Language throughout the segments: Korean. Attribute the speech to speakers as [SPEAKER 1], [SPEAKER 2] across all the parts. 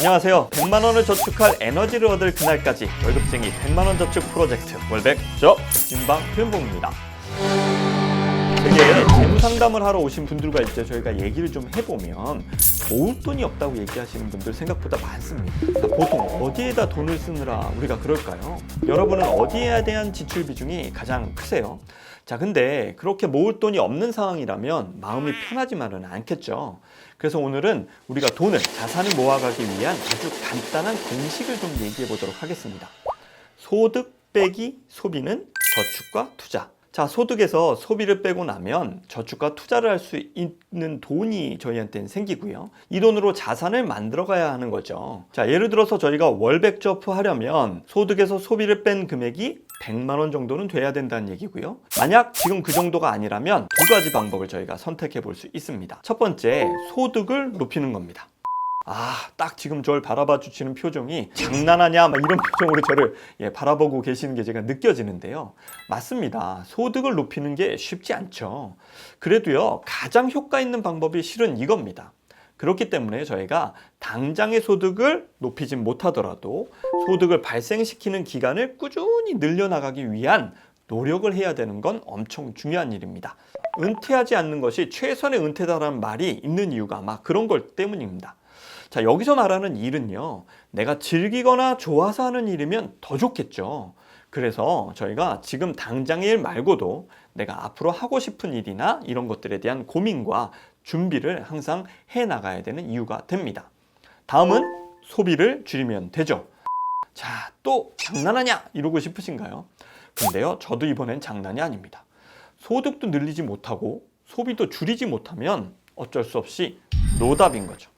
[SPEAKER 1] 안녕하세요. 100만원을 저축할 에너지를 얻을 그날까지 월급쟁이 100만원 저축 프로젝트 월백 저 김방표현봉입니다. 되게 재무상담을 하러 오신 분들과 이제 저희가 얘기를 좀 해보면 모을 돈이 없다고 얘기하시는 분들 생각보다 많습니다. 보통 어디에다 돈을 쓰느라 우리가 그럴까요? 여러분은 어디에 대한 지출 비중이 가장 크세요? 자, 근데 그렇게 모을 돈이 없는 상황이라면 마음이 편하지만은 않겠죠. 그래서 오늘은 우리가 돈을, 자산을 모아가기 위한 아주 간단한 공식을 좀 얘기해 보도록 하겠습니다. 소득 빼기 소비는 저축과 투자. 자, 소득에서 소비를 빼고 나면 저축과 투자를 할 수 있는 돈이 저희한테는 생기고요. 이 돈으로 자산을 만들어 가야 하는 거죠. 자, 예를 들어서 저희가 월백저프 하려면 소득에서 소비를 뺀 금액이 100만 원 정도는 돼야 된다는 얘기고요. 만약 지금 그 정도가 아니라면 두 가지 방법을 저희가 선택해 볼 수 있습니다. 첫 번째, 소득을 높이는 겁니다. 딱 지금 저를 바라봐 주시는 표정이 장난하냐 막 이런 표정으로 저를 바라보고 계시는 게 제가 느껴지는데요. 맞습니다. 소득을 높이는 게 쉽지 않죠. 그래도요, 가장 효과 있는 방법이 실은 이겁니다. 그렇기 때문에 저희가 당장의 소득을 높이진 못하더라도 소득을 발생시키는 기간을 꾸준히 늘려나가기 위한 노력을 해야 되는 건 엄청 중요한 일입니다. 은퇴하지 않는 것이 최선의 은퇴다라는 말이 있는 이유가 아마 그런 걸 때문입니다. 자, 여기서 말하는 일은요, 내가 즐기거나 좋아서 하는 일이면 더 좋겠죠. 그래서 저희가 지금 당장의 일 말고도 내가 앞으로 하고 싶은 일이나 이런 것들에 대한 고민과 준비를 항상 해 나가야 되는 이유가 됩니다. 다음은 소비를 줄이면 되죠. 자, 또 장난하냐 이러고 싶으신가요? 근데요, 저도 이번엔 장난이 아닙니다. 소득도 늘리지 못하고 소비도 줄이지 못하면 어쩔 수 없이 노답인 거죠.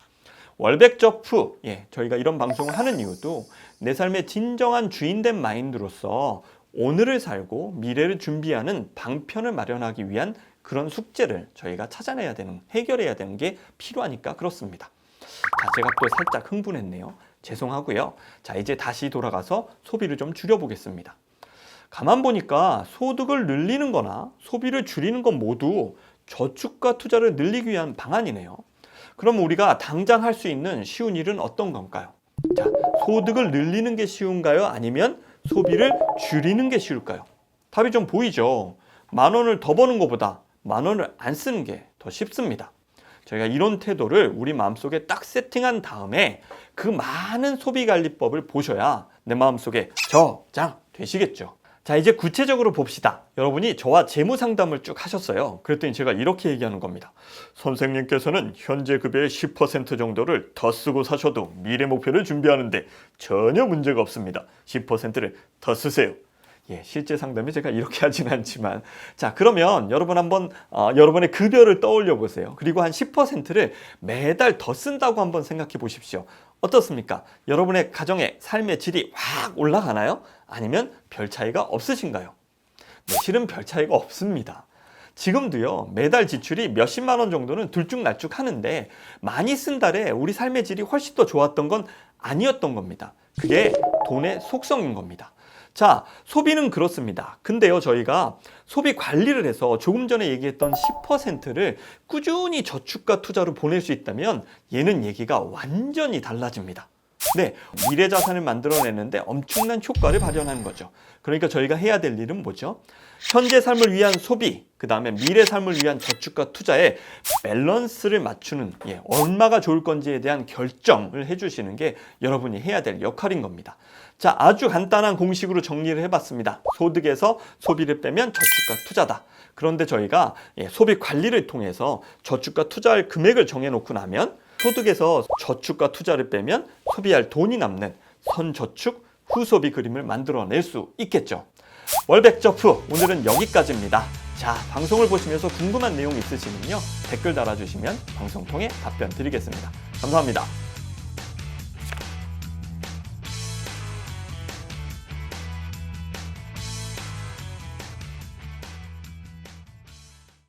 [SPEAKER 1] 월백저프, 저희가 이런 방송을 하는 이유도 내 삶의 진정한 주인된 마인드로서 오늘을 살고 미래를 준비하는 방편을 마련하기 위한 그런 숙제를 저희가 찾아내야 되는, 해결해야 되는 게 필요하니까 그렇습니다. 자, 제가 또 살짝 흥분했네요. 죄송하고요. 자, 이제 다시 돌아가서 소비를 좀 줄여보겠습니다. 가만 보니까 소득을 늘리는 거나 소비를 줄이는 건 모두 저축과 투자를 늘리기 위한 방안이네요. 그럼 우리가 당장 할 수 있는 쉬운 일은 어떤 건가요? 자, 소득을 늘리는 게 쉬운가요? 아니면 소비를 줄이는 게 쉬울까요? 답이 좀 보이죠? 10,000원을 더 버는 것보다 10,000원을 안 쓰는 게 더 쉽습니다. 저희가 이런 태도를 우리 마음속에 딱 세팅한 다음에 그 많은 소비관리법을 보셔야 내 마음속에 저장되시겠죠. 자, 이제 구체적으로 봅시다. 여러분이 저와 재무상담을 쭉 하셨어요. 그랬더니 제가 이렇게 얘기하는 겁니다. 선생님께서는 현재 급여의 10% 정도를 더 쓰고 사셔도 미래 목표를 준비하는데 전혀 문제가 없습니다. 10%를 더 쓰세요. 실제 상담에 제가 이렇게 하진 않지만, 자, 그러면 여러분 한번 여러분의 급여를 떠올려 보세요. 그리고 한 10%를 매달 더 쓴다고 한번 생각해 보십시오. 어떻습니까? 여러분의 가정의 삶의 질이 확 올라가나요? 아니면 별 차이가 없으신가요? 네, 실은 별 차이가 없습니다. 지금도요, 매달 지출이 몇십만 원 정도는 들쭉날쭉 하는데 많이 쓴 달에 우리 삶의 질이 훨씬 더 좋았던 건 아니었던 겁니다. 그게 돈의 속성인 겁니다. 자, 소비는 그렇습니다. 근데요, 저희가 소비 관리를 해서 조금 전에 얘기했던 10%를 꾸준히 저축과 투자로 보낼 수 있다면 얘는 얘기가 완전히 달라집니다. 네, 미래 자산을 만들어내는데 엄청난 효과를 발현하는 거죠. 그러니까 저희가 해야 될 일은 뭐죠? 현재 삶을 위한 소비, 그 다음에 미래 삶을 위한 저축과 투자의 밸런스를 맞추는, 얼마가 좋을 건지에 대한 결정을 해주시는 게 여러분이 해야 될 역할인 겁니다. 자, 아주 간단한 공식으로 정리를 해봤습니다. 소득에서 소비를 빼면 저축과 투자다. 그런데 저희가 소비 관리를 통해서 저축과 투자할 금액을 정해놓고 나면 소득에서 저축과 투자를 빼면 소비할 돈이 남는 선저축, 후소비 그림을 만들어낼 수 있겠죠. 월백저프 오늘은 여기까지입니다. 자, 방송을 보시면서 궁금한 내용 있으시면요, 댓글 달아주시면 방송 통해 답변 드리겠습니다. 감사합니다.